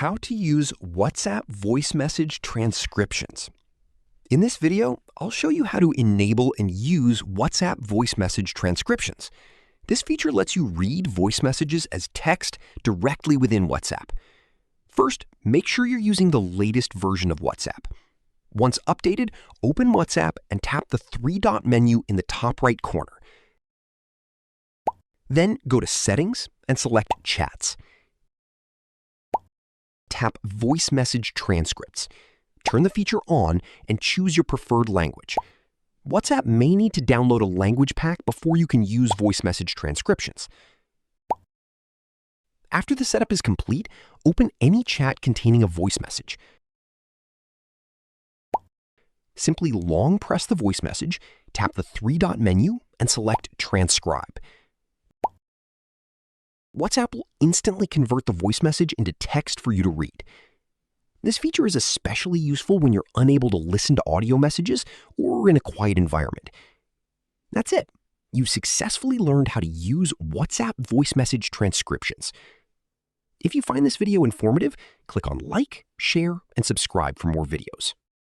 How to use WhatsApp voice message transcriptions. In this video, I'll show you how to enable and use WhatsApp voice message transcriptions. This feature lets you read voice messages as text directly within WhatsApp. First, make sure you're using the latest version of WhatsApp. Once updated, open WhatsApp and tap the three-dot menu in the top right corner. Then go to Settings and select Chats. Tap Voice Message Transcripts. Turn the feature on and choose your preferred language. WhatsApp may need to download a language pack before you can use voice message transcriptions. After the setup is complete, open any chat containing a voice message. Simply long press the voice message, tap the three-dot menu, and select Transcribe. WhatsApp will instantly convert the voice message into text for you to read. This feature is especially useful when you're unable to listen to audio messages or in a quiet environment. That's it. You've successfully learned how to use WhatsApp voice message transcriptions. If you find this video informative, click on like, share, and subscribe for more videos.